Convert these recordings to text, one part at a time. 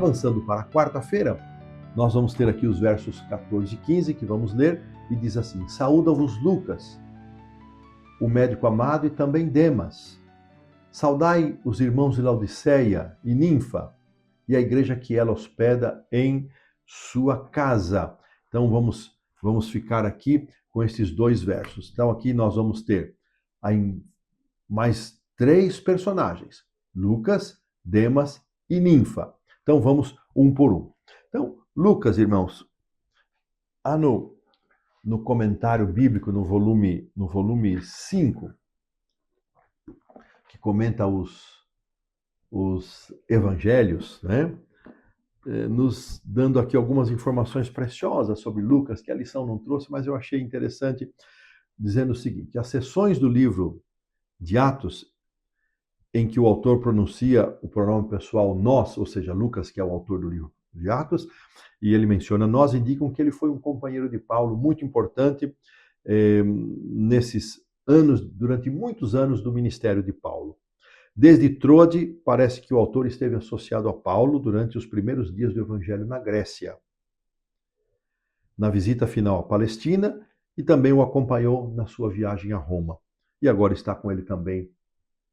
avançando para a quarta-feira, nós vamos ter aqui os versos 14 e 15 que vamos ler, e diz assim: Saúda-vos Lucas, o médico amado, e também Demas. Saudai os irmãos de Laodiceia e Ninfa, e a igreja que ela hospeda em sua casa. Então vamos ficar aqui com esses dois versos. Então aqui nós vamos ter mais 3 personagens: Lucas, Demas e Ninfa. Então vamos um por um. Então, Lucas, irmãos, no comentário bíblico, no volume 5, que comenta os evangelhos, né? Nos dando aqui algumas informações preciosas sobre Lucas, que a lição não trouxe, mas eu achei interessante, dizendo o seguinte: as seções do livro de Atos, em que o autor pronuncia o pronome pessoal nós, ou seja, Lucas, que é o autor do livro de Atos, e ele menciona nós, indicam que ele foi um companheiro de Paulo muito importante nesses anos, durante muitos anos do ministério de Paulo. Desde Trode, parece que o autor esteve associado a Paulo durante os primeiros dias do Evangelho na Grécia, na visita final à Palestina, e também o acompanhou na sua viagem a Roma. E agora está com ele também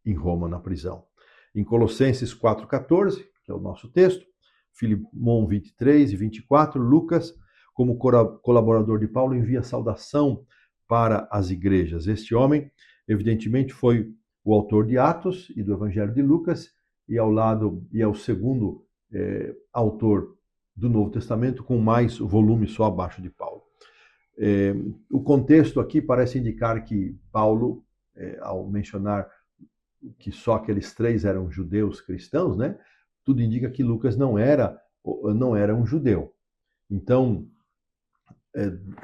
em Roma, na prisão. Em Colossenses 4,14, que é o nosso texto, Filemão 23 e 24, Lucas, como colaborador de Paulo, envia saudação para as igrejas. Este homem, evidentemente, foi o autor de Atos e do Evangelho de Lucas, e é o segundo autor do Novo Testamento, com mais volume só abaixo de Paulo. O contexto aqui parece indicar que Paulo, ao mencionar que só aqueles 3 eram judeus cristãos, né? Tudo indica que Lucas não era um judeu. Então,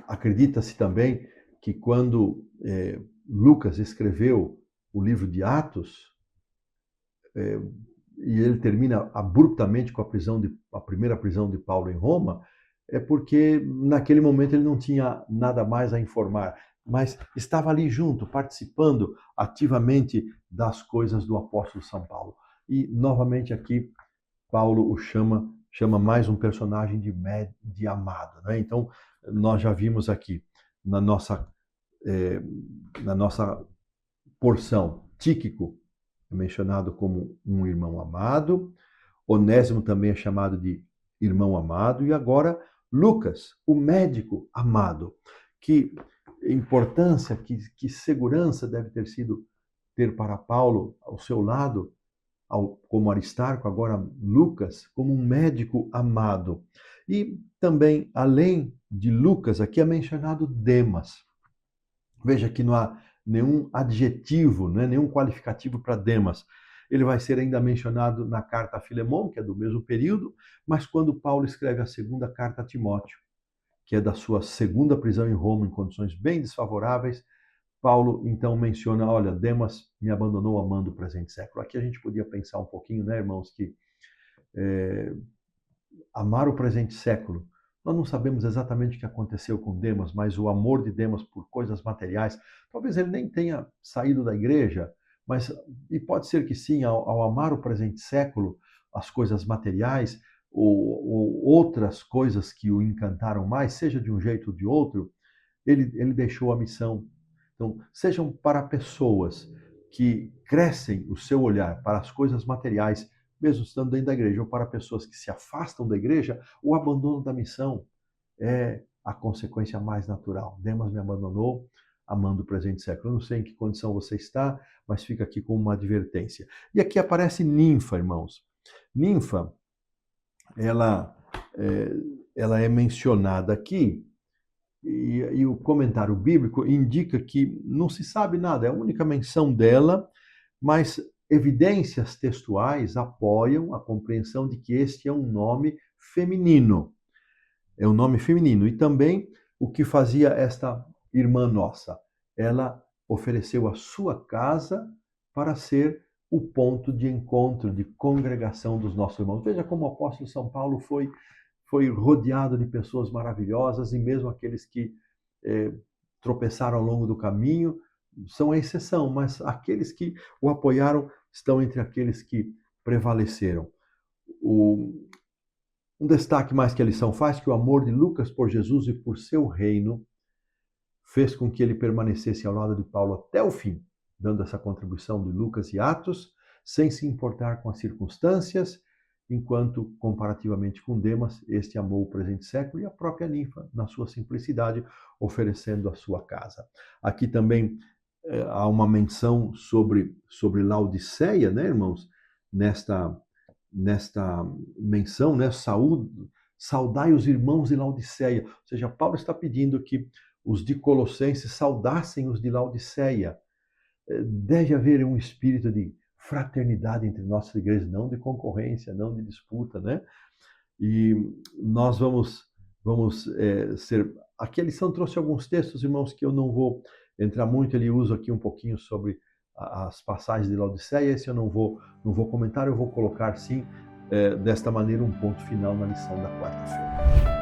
acredita-se também que quando Lucas escreveu o livro de Atos, e ele termina abruptamente com a primeira prisão de Paulo em Roma, é porque naquele momento ele não tinha nada mais a informar, mas estava ali junto, participando ativamente das coisas do apóstolo São Paulo. E novamente aqui Paulo o chama mais um personagem de amado, né? Então nós já vimos aqui na nossa porção, Tíquico é mencionado como um irmão amado, Onésimo também é chamado de irmão amado, e agora Lucas, o médico amado. Que importância, que segurança deve ter para Paulo ao seu lado, como Aristarco, agora Lucas, como um médico amado. E também, além de Lucas, aqui é mencionado Demas. Veja que não há nenhum adjetivo, né, nenhum qualificativo para Demas. Ele vai ser ainda mencionado na carta a Filemão, que é do mesmo período, mas quando Paulo escreve a segunda carta a Timóteo, que é da sua segunda prisão em Roma, em condições bem desfavoráveis, Paulo então menciona: olha, Demas me abandonou amando o presente século. Aqui a gente podia pensar um pouquinho, né, irmãos, que amar o presente século, nós não sabemos exatamente o que aconteceu com Demas, mas o amor de Demas por coisas materiais, talvez ele nem tenha saído da igreja, e pode ser que sim, ao amar o presente século, as coisas materiais, ou outras coisas que o encantaram mais, seja de um jeito ou de outro, ele deixou a missão. Então, sejam para pessoas que crescem o seu olhar para as coisas materiais, mesmo estando dentro da igreja, ou para pessoas que se afastam da igreja, o abandono da missão é a consequência mais natural. Demas me abandonou amando o presente século. Eu não sei em que condição você está, mas fica aqui como uma advertência. E aqui aparece Ninfa, irmãos. Ninfa, ela é mencionada aqui, e o comentário bíblico indica que não se sabe nada, é a única menção dela, mas evidências textuais apoiam a compreensão de que este é um nome feminino. É um nome feminino. E também o que fazia esta irmã nossa? Ela ofereceu a sua casa para ser o ponto de encontro, de congregação dos nossos irmãos. Veja como o apóstolo São Paulo foi rodeado de pessoas maravilhosas, e mesmo aqueles que tropeçaram ao longo do caminho são a exceção, mas aqueles que o apoiaram estão entre aqueles que prevaleceram. Um destaque mais que a lição faz, que o amor de Lucas por Jesus e por seu reino fez com que ele permanecesse ao lado de Paulo até o fim, dando essa contribuição de Lucas e Atos, sem se importar com as circunstâncias, enquanto, comparativamente com Demas, este amou o presente século e a própria ninfa, na sua simplicidade, oferecendo a sua casa. Aqui também há uma menção sobre Laodiceia, né, irmãos? Nesta menção, né, saudai os irmãos de Laodiceia. Ou seja, Paulo está pedindo que os de Colossenses saudassem os de Laodiceia. Deve haver um espírito de fraternidade entre nossas igrejas, não de concorrência, não de disputa, né? E nós vamos ser... Aqui a lição trouxe alguns textos, irmãos, que eu não vou entrar muito, ele usa aqui um pouquinho sobre as passagens de Laodiceia, esse eu não vou comentar, eu vou colocar sim, desta maneira, um ponto final na lição da quarta-feira.